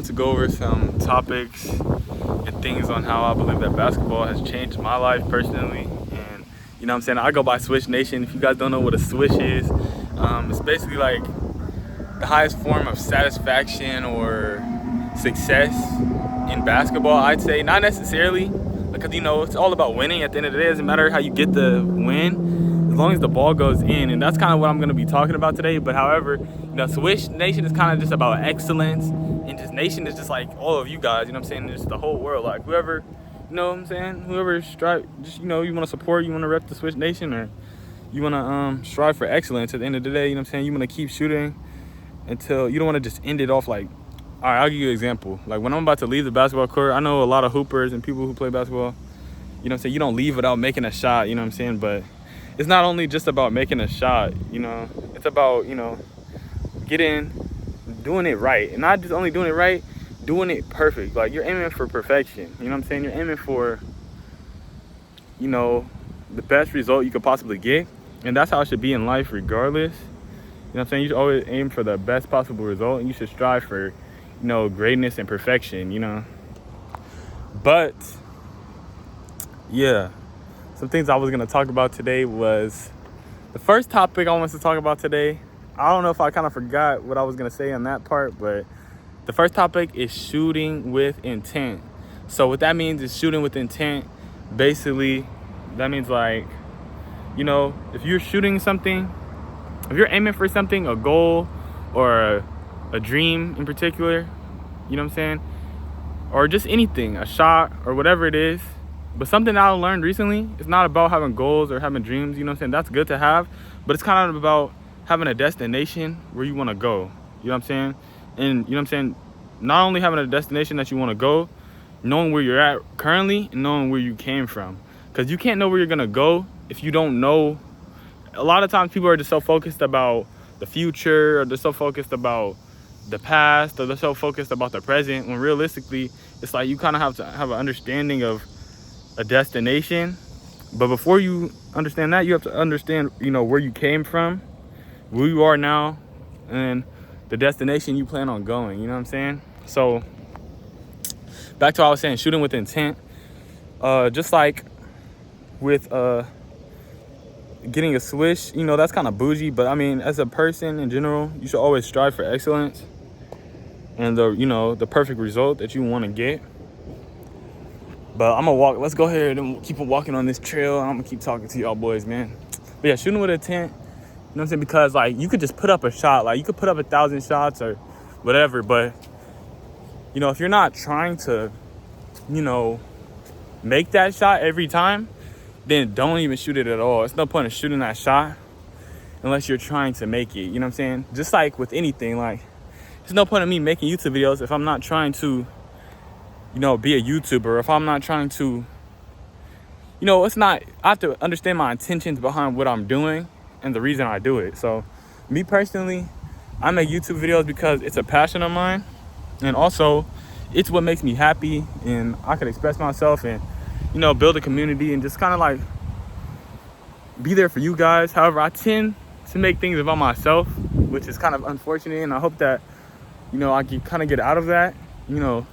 want to go over some topics and things on how I believe that basketball has changed my life personally. And you know what I'm saying, I go by Swish Nation. If you guys don't know what a swish is, it's basically like the highest form of satisfaction or success in basketball, I'd say. Not necessarily, because you know, it's all about winning. At the end of the day, it doesn't matter how you get the win, as long as the ball goes in. And that's kind of what I'm going to be talking about today. But however, you know, Swish Nation is kind of just about excellence, and just Nation is just like all of you guys, you know what I'm saying, just the whole world. Like whoever, you know what I'm saying, whoever strive, just, you know, you want to support, you want to rep the Swish Nation, or you want to strive for excellence. At the end of the day, you know what I'm saying, you want to keep shooting until you don't want to just end it off. Like, all right, I'll give you an example. Like when I'm about to leave the basketball court, I know a lot of hoopers and people who play basketball, you know what I'm saying, you don't leave without making a shot, you know what I'm saying. But it's not only just about making a shot, you know, it's about, you know, doing it right. And not just only doing it right, doing it perfect. Like you're aiming for perfection, you know what I'm saying. You're aiming for, you know, the best result you could possibly get. And that's how it should be in life regardless. You know what I'm saying? You should always aim for the best possible result, and you should strive for, you know, greatness and perfection, you know. But yeah, some things I was going to talk about today was, the first topic I wanted to talk about today, I don't know if I kind of forgot what I was going to say on that part, but the first topic is shooting with intent. So what that means is shooting with intent. Basically, that means, like, you know, if you're shooting something, if you're aiming for something, a goal or a dream in particular, you know what I'm saying, or just anything, a shot or whatever it is. But something I learned recently, it's not about having goals or having dreams, you know what I'm saying. That's good to have, but it's kind of about having a destination where you want to go, you know what I'm saying. And you know what I'm saying, not only having a destination that you want to go, knowing where you're at currently and knowing where you came from. Because you can't know where you're going to go if you don't know. A lot of times people are just so focused about the future, or they're so focused about the past, or they're so focused about the present, when realistically it's like you kind of have to have an understanding of a destination. But before you understand that, you have to understand, you know, where you came from, where you are now, and the destination you plan on going, you know what I'm saying. So back to what I was saying, shooting with intent, just like with getting a swish, you know, that's kind of bougie, but I mean, as a person in general, you should always strive for excellence and the, you know, the perfect result that you want to get. But I'm gonna let's go ahead and keep on walking on this trail, and I'm gonna keep talking to y'all boys, man. But yeah, shooting with intent, you know what I'm saying, because like you could just put up a shot, like you could put up 1,000 shots or whatever, but you know, if you're not trying to, you know, make that shot every time, then don't even shoot it at all. It's no point in shooting that shot unless you're trying to make it, you know what I'm saying? Just like with anything, like there's no point in me making YouTube videos if I'm not trying to, you know, be a YouTuber. If I'm not trying to, you know, it's not, I have to understand my intentions behind what I'm doing and the reason I do it. So me personally, I make YouTube videos because it's a passion of mine, and also it's what makes me happy, and I can express myself and, you know, build a community and just kind of like be there for you guys. However, I tend to make things about myself, which is kind of unfortunate, and I hope that, you know, I can kind of get out of that, you know,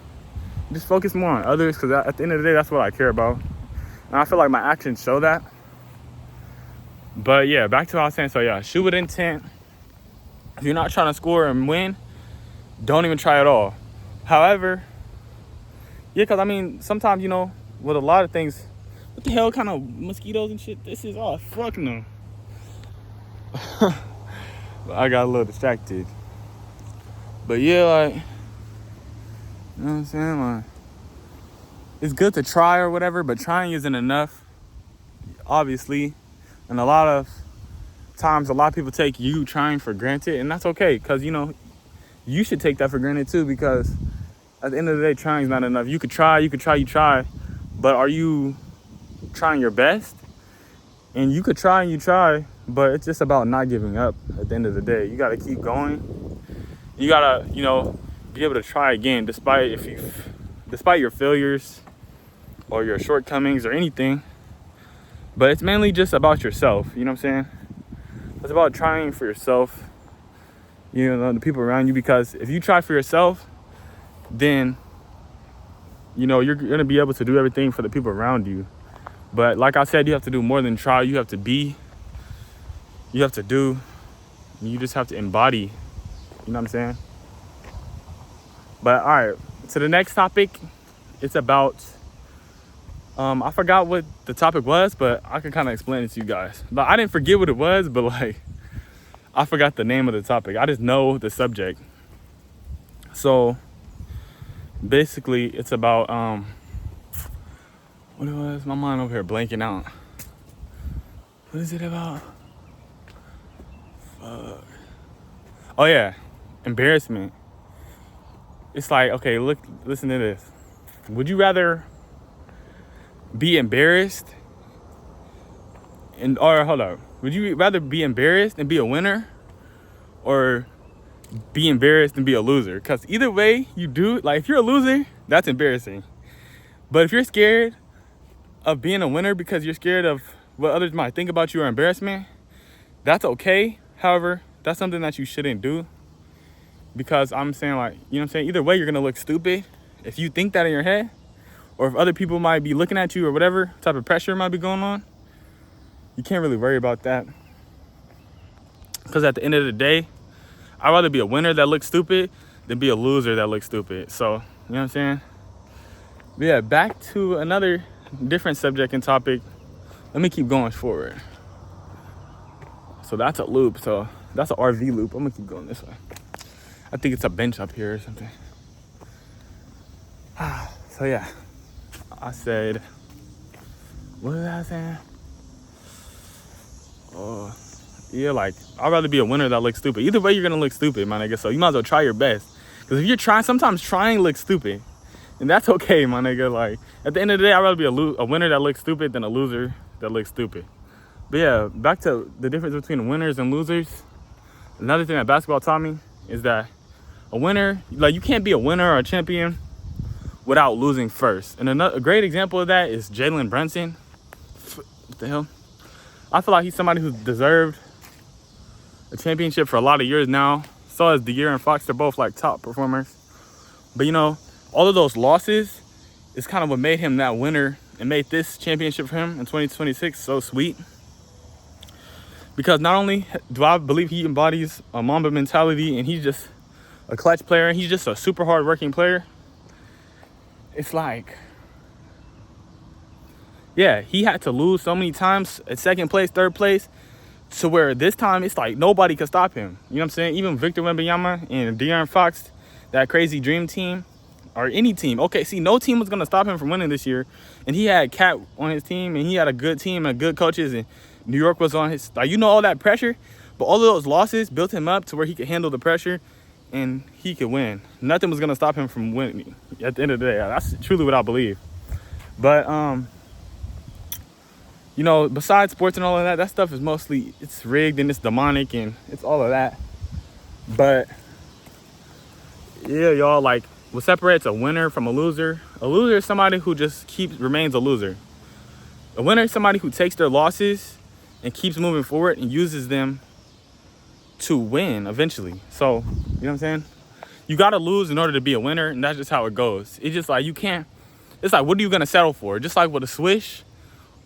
just focus more on others, because at the end of the day, that's what I care about, and I feel like my actions show that. But yeah, back to what I was saying. So yeah, shoot with intent. If you're not trying to score and win, don't even try at all. However, yeah, because I mean, sometimes, you know, with a lot of things, what the hell kind of mosquitoes and shit this is? Oh, fuck no. I got a little distracted. But yeah, like, you know what I'm saying? Like, it's good to try or whatever, but trying isn't enough, obviously. And a lot of times, a lot of people take you trying for granted, and that's okay, because, you know, you should take that for granted too, because at the end of the day, trying is not enough. You try, but are you trying your best? And you could try and you try, but it's just about not giving up at the end of the day. You got to keep going. You got to, you know, be able to try again, despite your failures or your shortcomings or anything. But it's mainly just about yourself, you know what I'm saying? It's about trying for yourself, you know, the people around you, because if you try for yourself, then, you're going to be able to do everything for the people around you. But like I said, you have to do more than try. You have to be, you have to do, you just have to embody. You know what I'm saying? But all right, so the next topic, it's about, I forgot what the topic was, but I can kind of explain it to you guys. But I didn't forget what it was, but like, I forgot the name of the topic. I just know the subject. So basically it's about, what it was, my mind over here blanking out. What is it about? Fuck. Oh yeah, embarrassment. It's like, okay, listen to this. Would you rather be embarrassed or hold up? Would you rather be embarrassed and be a winner, or be embarrassed and be a loser? Because either way you do, like if you're a loser, that's embarrassing. But if you're scared of being a winner because you're scared of what others might think about you or embarrassment, that's okay. However, that's something that you shouldn't do. Because I'm saying, like, you know what I'm saying? Either way, you're going to look stupid if you think that in your head, or if other people might be looking at you or whatever type of pressure might be going on. You can't really worry about that. Because at the end of the day, I'd rather be a winner that looks stupid than be a loser that looks stupid. So, you know what I'm saying? But yeah, back to another different subject and topic. Let me keep going forward. So that's a loop. So that's an RV loop. I'm going to keep going this way. I think it's a bench up here or something. So yeah, I said, what was I saying? Oh, yeah, like, I'd rather be a winner that looks stupid. Either way, you're gonna look stupid, my nigga. So you might as well try your best. Because if you're trying, sometimes trying looks stupid. And that's okay, my nigga. Like, at the end of the day, I'd rather be a winner that looks stupid than a loser that looks stupid. But yeah, back to the difference between winners and losers. Another thing that basketball taught me is that a winner, like, you can't be a winner or a champion without losing first. And a great example of that is Jalen Brunson. What the hell? I feel like he's somebody who's deserved a championship for a lot of years now. So is De'Aaron Fox. They're both like top performers. But all of those losses is kind of what made him that winner and made this championship for him in 2026 so sweet. Because not only do I believe he embodies a Mamba mentality and he's just a clutch player, and he's just a super hard working player. It's like, yeah, he had to lose so many times at second place, third place, to where this time it's like nobody could stop him. You know what I'm saying? Even Victor Wembanyama and De'Aaron Fox, that crazy dream team, or any team. Okay, see, no team was going to stop him from winning this year. And he had Cat on his team, and he had a good team and good coaches, and New York was on his, like, all that pressure. But all of those losses built him up to where he could handle the pressure and he could win. Nothing was going to stop him from winning at the end of the day. That's truly what I believe. But, besides sports and all of that stuff is mostly, it's rigged and it's demonic and it's all of that. But, yeah, y'all, like, what separates a winner from a loser is somebody who just remains a loser. A winner is somebody who takes their losses and keeps moving forward and uses them to win eventually. So, you know what I'm saying? You got to lose in order to be a winner, and that's just how it goes. It's just like, you can't, it's like, what are you going to settle for? Just like with a swish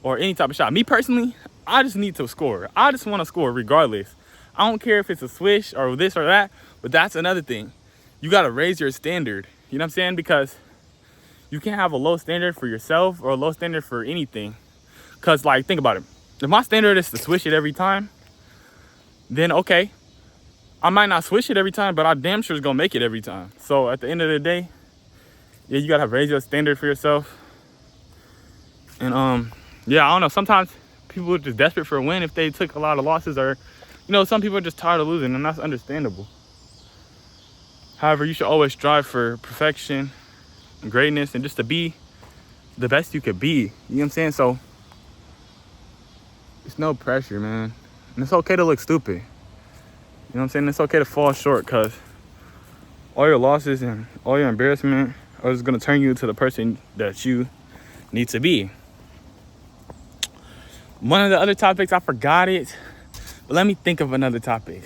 or any type of shot. Me personally, I just need to score. I just want to score regardless. I don't care if it's a swish or this or that, but that's another thing. You got to raise your standard. You know what I'm saying? Because you can't have a low standard for yourself or a low standard for anything. Because, like, think about it. If my standard is to swish it every time, then okay, I might not swish it every time, but I damn sure is going to make it every time. So at the end of the day, yeah, you got to raise your standard for yourself. And, yeah, I don't know. Sometimes people are just desperate for a win if they took a lot of losses, or, some people are just tired of losing, and that's understandable. However, you should always strive for perfection and greatness and just to be the best you could be. You know what I'm saying? So it's no pressure, man. And it's okay to look stupid. You know what I'm saying? It's okay to fall short, because all your losses and all your embarrassment are just going to turn you into the person that you need to be. One of the other topics, I forgot it, but let me think of another topic.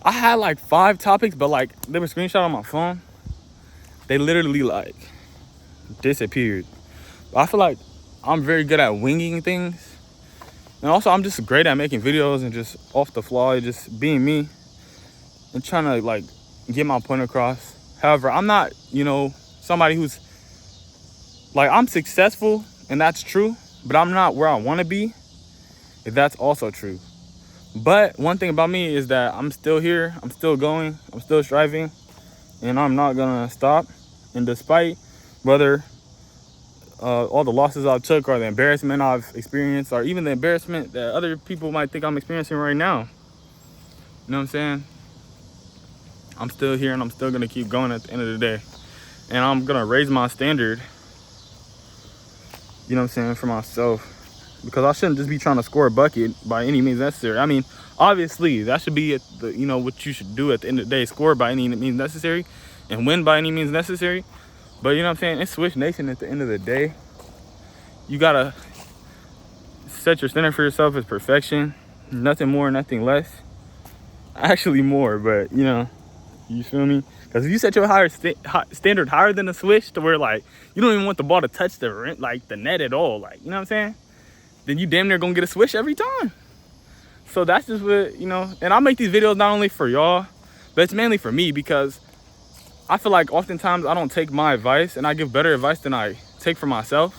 I had like 5 topics, but like they were screenshot on my phone. they literally like disappeared. But I feel like I'm very good at winging things, and also I'm just great at making videos and just off the fly, just being me and trying to like get my point across. However, I'm not, somebody who's like, I'm successful, and that's true, but I'm not where I want to be, if that's also true. But one thing about me is that I'm still here, I'm still going, I'm still striving, and I'm not gonna stop. And despite whether all the losses I took, or the embarrassment I've experienced, or even the embarrassment that other people might think I'm experiencing right now, you know what I'm saying? I'm still here, and I'm still gonna keep going at the end of the day. And I'm gonna raise my standard, you know what I'm saying, for myself. Because I shouldn't just be trying to score a bucket by any means necessary. I mean, obviously, that should be what you should do at the end of the day, score by any means necessary and win by any means necessary. But you know what I'm saying? It's Switch Nation at the end of the day. You gotta set your standard for yourself as perfection. Nothing more, nothing less. Actually more, but you feel me? Because if you set your standard higher than the Switch, to where like you don't even want the ball to touch the net at all, like, you know what I'm saying? Then you damn near gonna get a Switch every time. So that's just what, and I make these videos not only for y'all, but it's mainly for me, because I feel like oftentimes I don't take my advice, and I give better advice than I take for myself.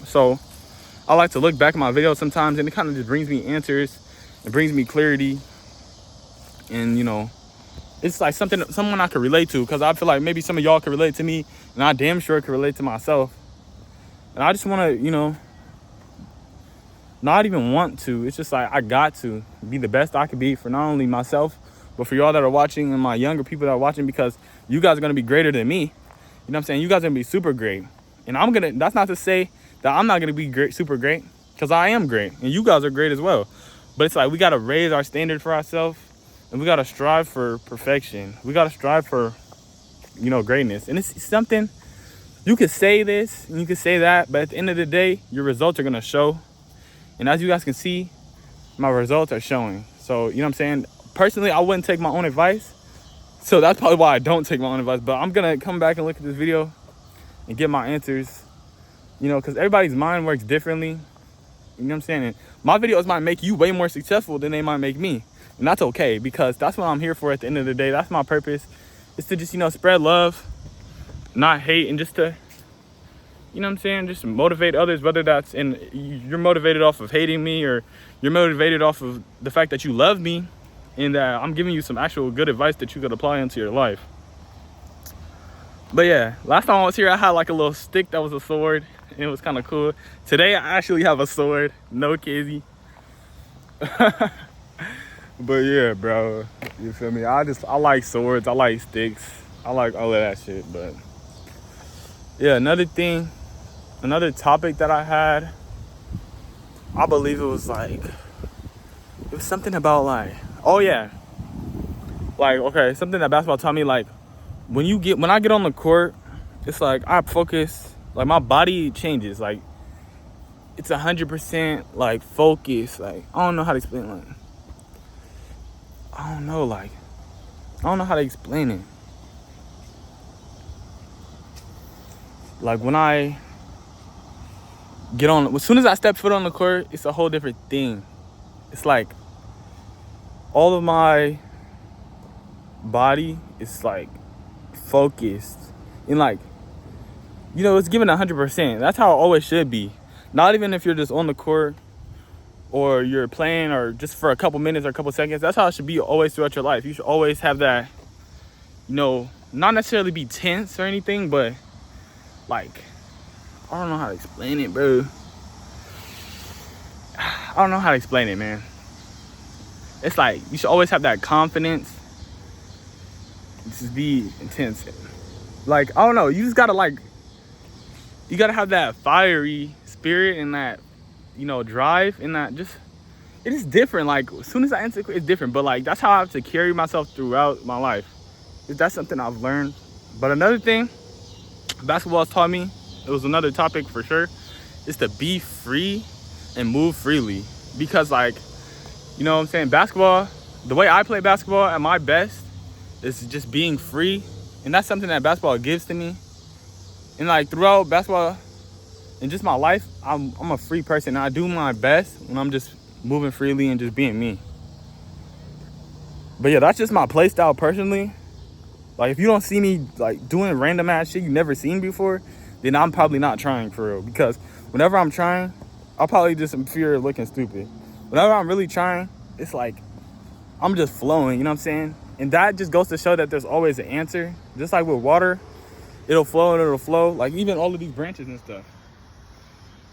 So I like to look back at my videos sometimes, and it kind of just brings me answers, it brings me clarity, and it's like someone I could relate to, because I feel like maybe some of y'all could relate to me, and I damn sure could relate to myself. And I just want to, not even want to, it's just like I got to be the best I could be for not only myself, but for y'all that are watching, and my younger people that are watching, because you guys are going to be greater than me. You know what I'm saying? You guys are going to be super great. And that's not to say that I'm not going to be great, super great, because I am great, and you guys are great as well. But it's like we got to raise our standard for ourselves, and we got to strive for perfection. We got to strive for, greatness. And it's something, you could say this and you could say that, but at the end of the day, your results are going to show. And as you guys can see, my results are showing. So, you know what I'm saying? Personally, I wouldn't take my own advice. So that's probably why I don't take my own advice. But I'm going to come back and look at this video and get my answers. Because everybody's mind works differently. You know what I'm saying? And my videos might make you way more successful than they might make me. And that's okay, because that's what I'm here for at the end of the day. That's my purpose. It's to just, spread love, not hate, and just to, you know what I'm saying, just motivate others, whether that's you're motivated off of hating me, or you're motivated off of the fact that you love me, and that I'm giving you some actual good advice that you could apply into your life. But yeah, last time I was here, I had like a little stick that was a sword, and it was kind of cool. Today, I actually have a sword, no kizzy. But yeah, bro, you feel me? I like swords, I like sticks, I like all of that shit. But yeah, another topic that I had, I believe it was something about like, oh yeah, like, okay, something that basketball taught me, like when I get on the court, it's like I focus, like my body changes, like it's 100% like focus. Like I don't know how to explain, like I don't know how to explain it. Like when I get on, as soon as I step foot on the court, it's a whole different thing. It's like all of my body is like focused, and like, it's given 100%. That's how it always should be. Not even if you're just on the court, or you're playing, or just for a couple minutes or a couple seconds. That's how it should be always throughout your life. You should always have that, not necessarily be tense or anything, but like, I don't know how to explain it, bro. I don't know how to explain it, man. It's like you should always have that confidence. Just be intense. Like, I don't know. You just gotta you gotta have that fiery spirit and that, drive, and that just, it is different. Like as soon as I enter, it's different. But like that's how I have to carry myself throughout my life. That's something I've learned. But another thing basketball has taught me, it was another topic for sure, is to be free and move freely. Because like, you know what I'm saying, basketball, the way I play basketball at my best is just being free. And that's something that basketball gives to me. And like throughout basketball and just my life, I'm a free person. And I do my best when I'm just moving freely and just being me. But yeah, that's just my play style personally. Like if you don't see me like doing random ass shit you never seen before, then I'm probably not trying for real. Because whenever I'm trying, I'll probably just in fear of looking stupid. Whenever I'm really trying, it's like I'm just flowing, you know what I'm saying? And that just goes to show that there's always an answer. Just like with water, it'll flow and it'll flow. Like even all of these branches and stuff,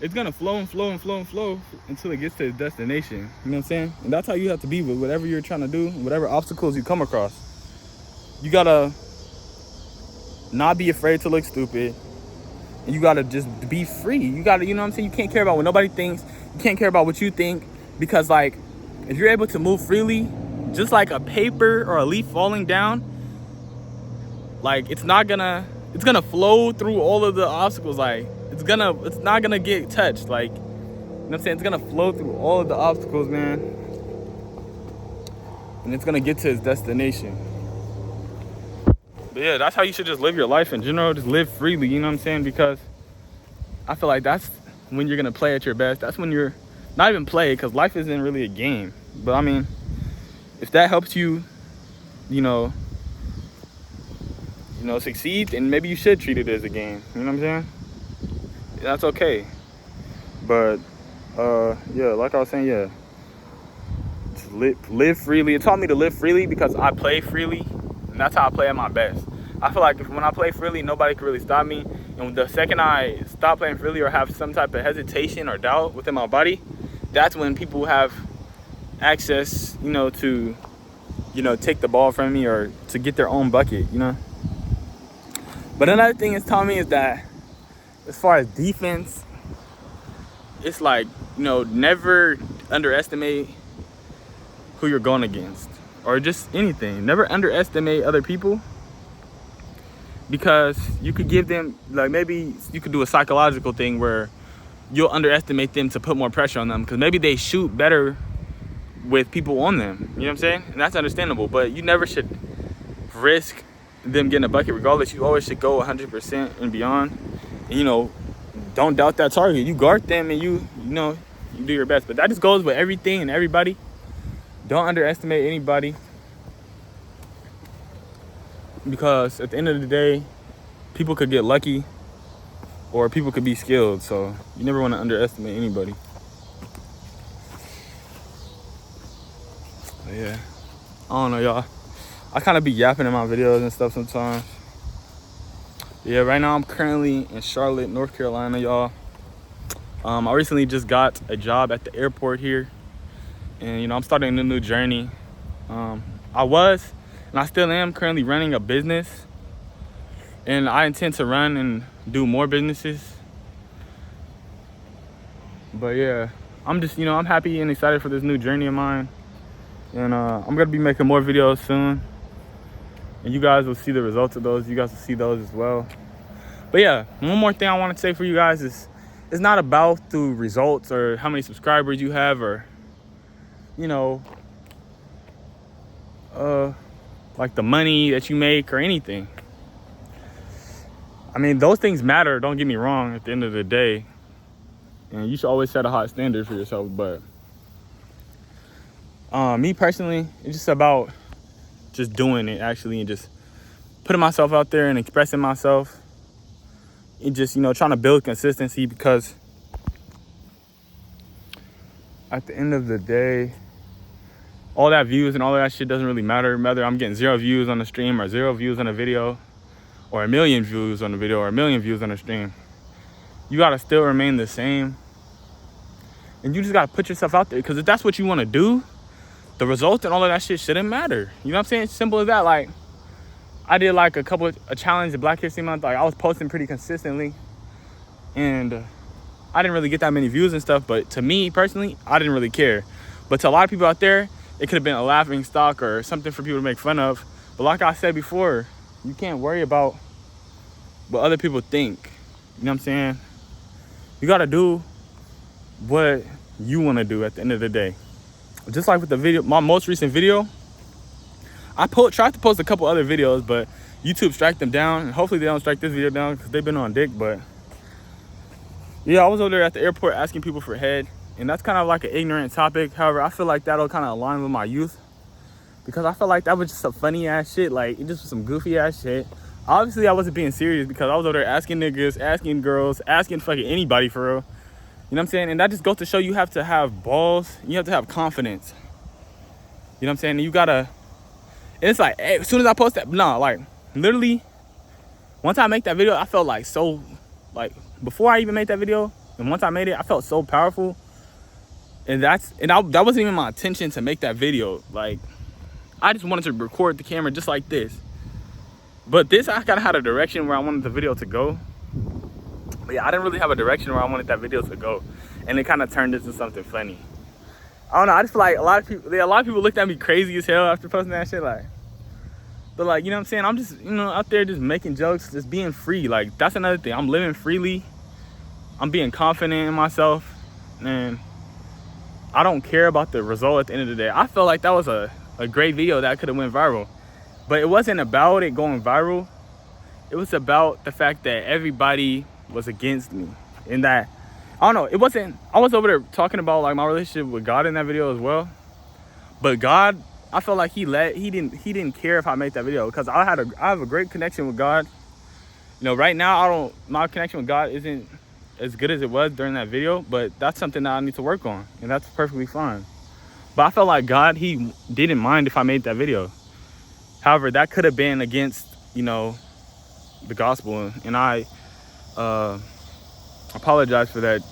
it's gonna flow and flow and flow and flow until it gets to its destination. You know what I'm saying? And that's how you have to be with whatever you're trying to do, whatever obstacles you come across. You gotta not be afraid to look stupid. And you gotta just be free. You gotta, you know what I'm saying? You can't care about what nobody thinks. You can't care about what you think. Because like, if you're able to move freely, just like a paper or a leaf falling down, like it's gonna flow through all of the obstacles. Like it's not gonna get touched. Like, you know what I'm saying? It's gonna flow through all of the obstacles, man. And it's gonna get to its destination. But yeah, that's how you should just live your life in general. Just live freely, you know what I'm saying? Because I feel like that's when you're gonna play at your best. That's when you're not even play, because life isn't really a game. But I mean, if that helps you, you know, succeed, then maybe you should treat it as a game. You know what I'm saying? That's okay. But yeah, like I was saying, yeah, just live freely. It taught me to live freely because I play freely. And that's how I play at my best. I feel like when I play freely, nobody can really stop me. And the second I stop playing freely or have some type of hesitation or doubt within my body, that's when people have access, you know, to, you know, take the ball from me or to get their own bucket, you know. But another thing it's taught me is that as far as defense, it's like, you know, never underestimate who you're going against. Or just anything. Never underestimate other people, because you could give them, like, maybe you could do a psychological thing where you'll underestimate them to put more pressure on them, because maybe they shoot better with people on them. You know what I'm saying? And that's understandable, but you never should risk them getting a bucket regardless. You always should go 100% and beyond. And, you know, don't doubt that target. You guard them and you know, you do your best. But that just goes with everything and everybody. Don't underestimate anybody, because at the end of the day, people could get lucky or people could be skilled. So you never want to underestimate anybody. But yeah, I don't know, y'all. I kind of be yapping in my videos and stuff sometimes. Yeah, right now I'm currently in Charlotte, North Carolina, y'all. I recently just got a job at the airport here. And, you know, I'm starting a new journey. I was, and I still am, currently running a business. And I intend to run and do more businesses. But yeah, I'm just, you know, I'm happy and excited for this new journey of mine. And I'm going to be making more videos soon. And you guys will see the results of those. You guys will see those as well. But yeah, one more thing I want to say for you guys is, it's not about the results or how many subscribers you have or, you know, like the money that you make or anything. I mean, those things matter, don't get me wrong, at the end of the day. And you should always set a high standard for yourself. But me personally, it's just about just doing it actually and just putting myself out there and expressing myself. And just, you know, trying to build consistency, because at the end of the day, all that views and all that shit doesn't really matter. Whether I'm getting 0 views on the stream or 0 views on a video, or 1 million views on the video, or 1 million views on the stream, you gotta still remain the same. And you just gotta put yourself out there, because if that's what you want to do, the results and all of that shit shouldn't matter. You know what I'm saying? It's simple as that. Like, I did like a challenge at Black History Month. Like, I was posting pretty consistently, and I didn't really get that many views and stuff. But to me personally, I didn't really care. But to a lot of people out there, it could have been a laughing stock or something for people to make fun of. But like I said before, you can't worry about what other people think. You know what I'm saying? You gotta do what you want to do at the end of the day. Just like with the video, my most recent video, I tried to post a couple other videos, but YouTube strike them down. And hopefully they don't strike this video down because they've been on dick. But yeah, I was over there at the airport asking people for head. And that's kind of like an ignorant topic. However, I feel like that'll kind of align with my youth. Because I feel like that was just some funny ass shit. Like, it just was some goofy ass shit. Obviously, I wasn't being serious because I was over there asking niggas, asking girls, asking fucking anybody for real. You know what I'm saying? And that just goes to show you have to have balls. You have to have confidence. You know what I'm saying? And you gotta... And it's like, hey, as soon as I post that... No, like, literally, once I make that video, I felt like so... Like, before I even made that video, and once I made it, I felt so powerful. And that wasn't even my intention to make that video. Like, I just wanted to record the camera just like this. But this, I kind of had a direction where I wanted the video to go. But yeah, I didn't really have a direction where I wanted that video to go. And it kind of turned into something funny. I don't know, I just feel like a lot of people looked at me crazy as hell after posting that shit. Like, but like, you know what I'm saying? I'm just, you know, out there just making jokes, just being free. Like, that's another thing. I'm living freely. I'm being confident in myself. And I don't care about the result at the end of the day. I felt like that was a great video that could have went viral. But it wasn't about it going viral. It was about the fact that everybody was against me. And that, I don't know, it wasn't, I was over there talking about like my relationship with God in that video as well. But God, I felt like he didn't care if I made that video, because I have a great connection with God. You know, right now my connection with God isn't as good as it was during that video, but that's something that I need to work on, and that's perfectly fine. But I felt like God, he didn't mind if I made that video. However, that could have been against, you know, the gospel, and I apologize for that.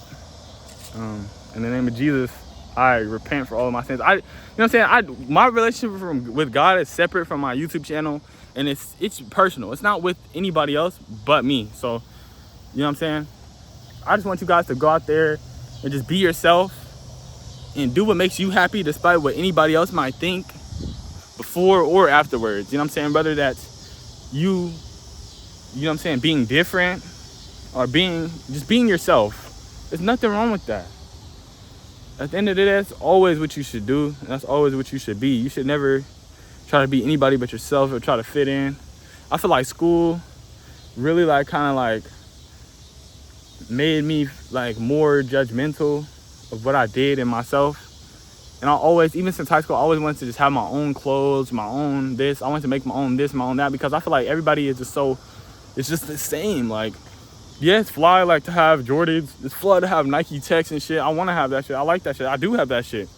In the name of Jesus, I repent for all of my sins. You know what I'm saying? My relationship with God is separate from my YouTube channel, and it's personal. It's not with anybody else but me. So, you know what I'm saying? I just want you guys to go out there and just be yourself and do what makes you happy, despite what anybody else might think before or afterwards. You know what I'm saying? Whether that's you know what I'm saying, being different or just being yourself. There's nothing wrong with that. At the end of the day, that's always what you should do. And that's always what you should be. You should never try to be anybody but yourself or try to fit in. I feel like school really like kind of like made me like more judgmental of what I did and myself. And I always, even since high school, I always wanted to just have my own clothes, my own this. I wanted to make my own this, my own that, because I feel like everybody is just so, it's just the same. Like, yeah, it's fly like to have Jordans. It's fly to have Nike Techs and shit. I want to have that shit. I like that shit. I do have that shit.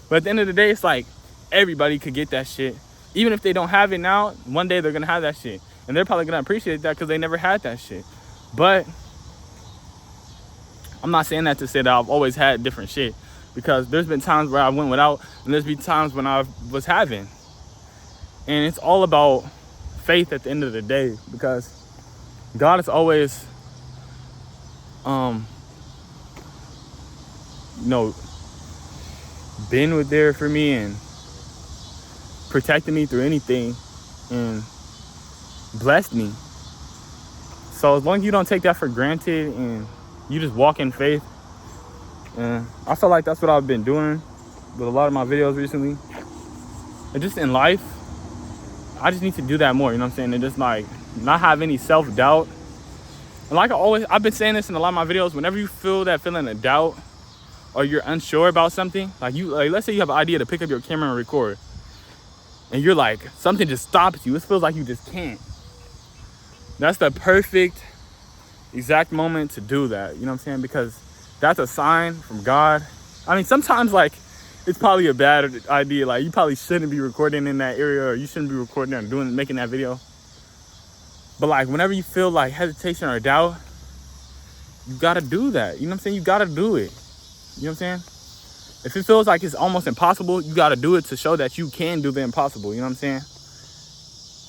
But at the end of the day, it's like everybody could get that shit. Even if they don't have it now, one day they're going to have that shit. And they're probably going to appreciate that because they never had that shit. But I'm not saying that to say that I've always had different shit, because there's been times where I went without, and there's been times when I was having. And it's all about faith at the end of the day, because God is always, you know, been there for me and protected me through anything and blessed me. So as long as you don't take that for granted and you just walk in faith, and I feel like that's what I've been doing with a lot of my videos recently. And just in life, I just need to do that more, you know what I'm saying? And just like not have any self-doubt. And like I've been saying this in a lot of my videos, whenever you feel that feeling of doubt or you're unsure about something, like let's say you have an idea to pick up your camera and record, and you're like, something just stops you. It feels like you just can't. That's the perfect exact moment to do that, you know what I'm saying? Because that's a sign from God. I mean, sometimes like it's probably a bad idea. Like you probably shouldn't be recording in that area, or you shouldn't be recording and making that video. But like whenever you feel like hesitation or doubt, you gotta do that. You know what I'm saying? You gotta do it. You know what I'm saying? If it feels like it's almost impossible, you gotta do it to show that you can do the impossible. You know what I'm saying?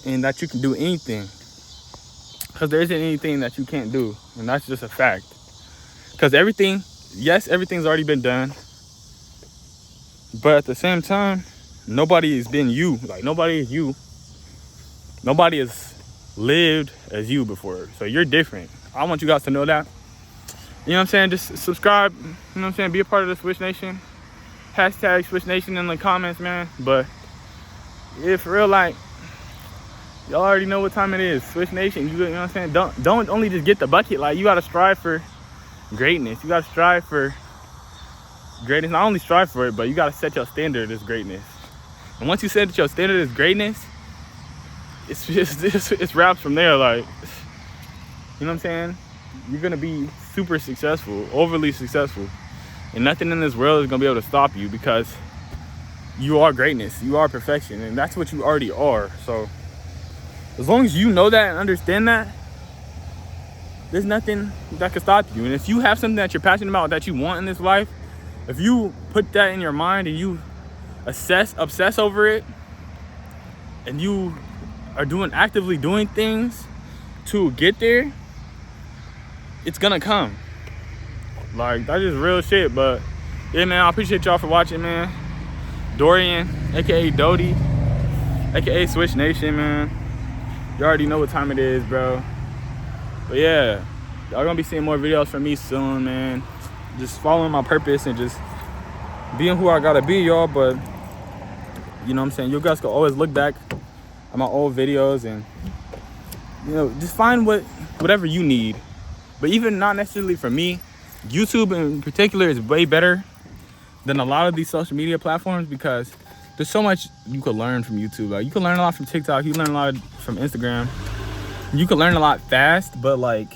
And that you can do anything. Because there isn't anything that you can't do. And that's just a fact. Because everything's already been done. But at the same time, nobody has been you. Like, nobody is you. Nobody has lived as you before. So you're different. I want you guys to know that. You know what I'm saying? Just subscribe. You know what I'm saying? Be a part of the Switch Nation. Hashtag Switch Nation in the comments, man. But yeah, for real, like, Y'all already know what time it is. Switch Nation, you know what I'm saying? Don't only just get the bucket. Like, you gotta strive for greatness. You gotta strive for greatness. Not only strive for it, but you gotta set your standard as greatness. And once you set your standard as greatness, it's wraps from there. Like, you know what I'm saying? You're gonna be super successful, overly successful, and nothing in this world is gonna be able to stop you, because you are greatness. You are perfection, and that's what you already are. So as long as you know that and understand that, there's nothing that can stop you. And if you have something that you're passionate about, that you want in this life, if you put that in your mind and you obsess over it, and you are actively doing things to get there, it's gonna come. Like, that's just real shit. But yeah, man, I appreciate y'all for watching, man. Dorian, aka Doty, aka Switch Nation, man. You already know what time it is, bro. But yeah, y'all gonna be seeing more videos from me soon, man. Just following my purpose and just being who I gotta be, y'all. But you know what I'm saying, you guys can always look back at my old videos and, you know, just find whatever you need. But even not necessarily for me, YouTube in particular is way better than a lot of these social media platforms, because there's so much you could learn from YouTube. Like, you can learn a lot from TikTok, you can learn a lot from Instagram, you can learn a lot fast. But like,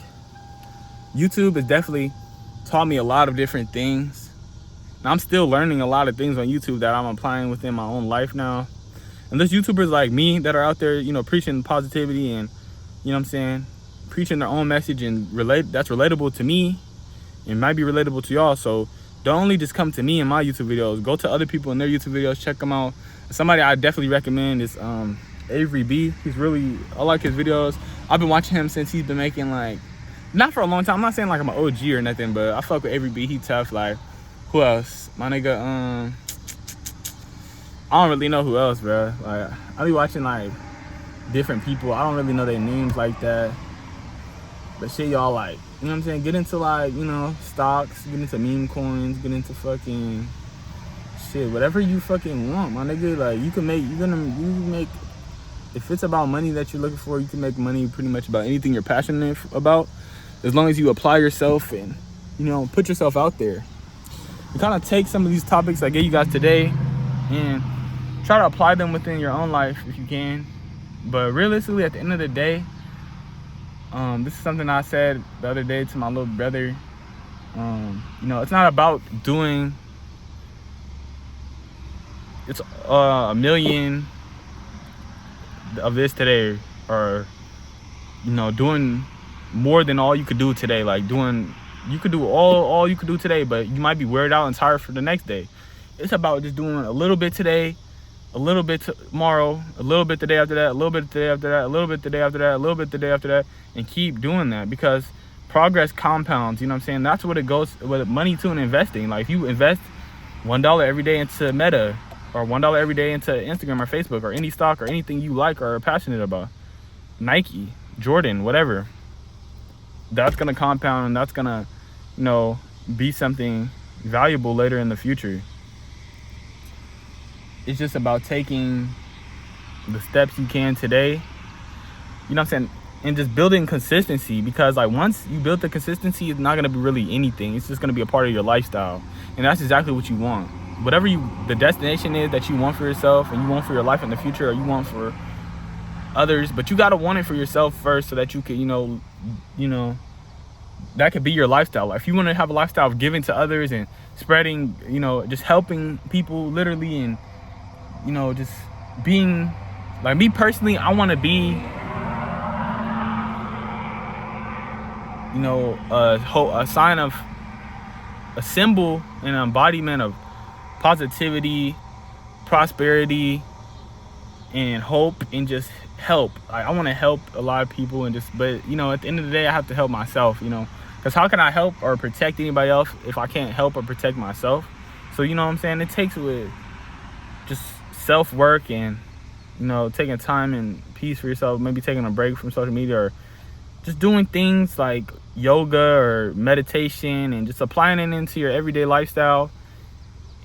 YouTube has definitely taught me a lot of different things, and I'm still learning a lot of things on YouTube that I'm applying within my own life now. And there's YouTubers like me that are out there, you know, preaching positivity and, you know what I'm saying, preaching their own message and that's relatable to me and might be relatable to y'all. So don't only just come to me in my YouTube videos, go to other people in their YouTube videos, check them out. Somebody I definitely recommend is Avery B. I like his videos. I've been watching him since he's been making, like, not for a long time. I'm not saying like I'm an OG or nothing, but I fuck with Avery B. He tough. Like, who else? My nigga, I don't really know who else, bro. Like, I be watching like different people. I don't really know their names like that. But shit, y'all, like, you know what I'm saying? Get into, like, you know, stocks, get into meme coins, get into fucking shit, whatever you fucking want, my nigga. Like, you can make, if it's about money that you're looking for, you can make money pretty much about anything you're passionate about, as long as you apply yourself and, you know, put yourself out there. You kind of take some of these topics I gave you guys today and try to apply them within your own life if you can. But realistically, at the end of the day, this is something I said the other day to my little brother. You know, it's not about doing a million of this today, or, you know, doing more than all you could do today. Like, you could do all you could do today, but you might be wearied out and tired for the next day. It's about just doing a little bit today, a little bit tomorrow, a little bit the day after that, a little bit the day after that, a little bit the day after that, a little bit the day after that, and keep doing that, because progress compounds. You know what I'm saying? That's what it goes with money too, and investing. Like, if you invest $1 every day into Meta, or $1 every day into Instagram or Facebook or any stock or anything you like or are passionate about, Nike, Jordan, whatever, that's gonna compound, and that's gonna, you know, be something valuable later in the future. It's just about taking the steps you can today, you know what I'm saying, and just building consistency, because like, once you build the consistency, it's not going to be really anything. It's just going to be a part of your lifestyle, and that's exactly what you want. Whatever the destination is that you want for yourself, and you want for your life in the future, or you want for others, but you got to want it for yourself first, so that you can, you know, that could be your lifestyle. If you want to have a lifestyle of giving to others and spreading, you know, just helping people literally, and, you know, just being, like, me personally, I want to be, you know, a sign of, a symbol and an embodiment of positivity, prosperity, and hope, and just help. I want to help a lot of people, and just, but, you know, at the end of the day, I have to help myself, you know, because how can I help or protect anybody else if I can't help or protect myself? So, you know what I'm saying, it takes with just self-work, and, you know, taking time and peace for yourself, maybe taking a break from social media, or just doing things like yoga or meditation, and just applying it into your everyday lifestyle,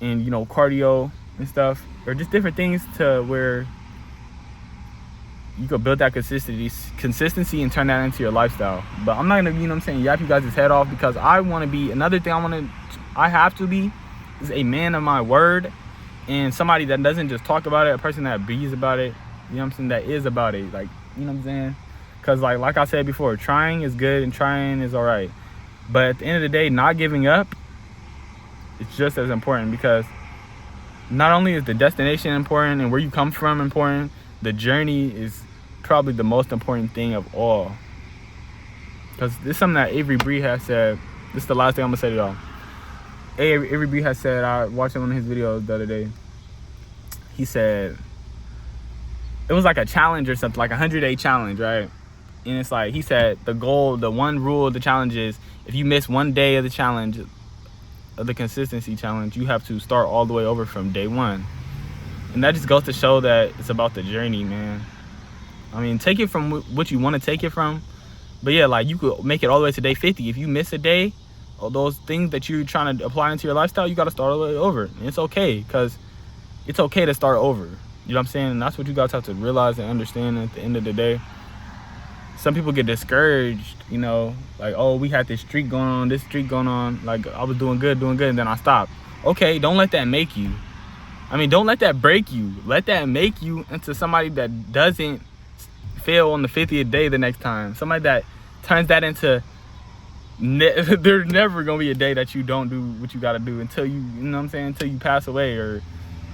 and, you know, cardio and stuff, or just different things to where you could build that consistency and turn that into your lifestyle. But I'm not gonna, you know what I'm saying, yap you guys' head off, because I want to be, another thing I have to be is a man of my word, and somebody that doesn't just talk about it, a person that breathes about it, you know what I'm saying, that is about it, like, you know what I'm saying? Because like I said before, trying is good and trying is all right, but at the end of the day, not giving up is just as important, because not only is the destination important and where you come from important, the journey is probably the most important thing of all. Because this is something that Avery Bree has said. This is the last thing I'm gonna say to y'all. Avery Bree has said, I watched one of his videos the other day. He said it was like a challenge or something, like a 100-day challenge, right? And it's like, he said the goal, the one rule of the challenge is, if you miss one day of the challenge, of the consistency challenge, you have to start all the way over from day one. And that just goes to show that it's about the journey, man. I mean, take it from what you want to take it from, but yeah, like, you could make it all the way to day 50. If you miss a day, all those things that you're trying to apply into your lifestyle, you got to start all the way over. And it's okay, because it's okay to start over. You know what I'm saying? And that's what you guys have to realize and understand at the end of the day. Some people get discouraged, you know, like, oh, we had this streak going on, like, I was doing good, and then I stopped. Okay, don't let that make you. I mean, don't let that break you. Let that make you into somebody that doesn't fail on the 50th day the next time. Somebody that turns that into, there's never going to be a day that you don't do what you got to do until you know what I'm saying, until you pass away, or,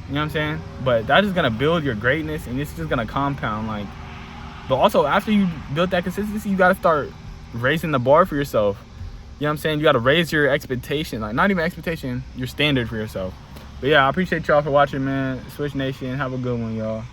you know what I'm saying? But that is going to build your greatness, and it's just going to compound, like. But also, after you build that consistency, you got to start raising the bar for yourself. You know what I'm saying? You got to raise your expectation. Like, not even expectation, your standard for yourself. But yeah, I appreciate y'all for watching, man. Switch Nation. Have a good one, y'all.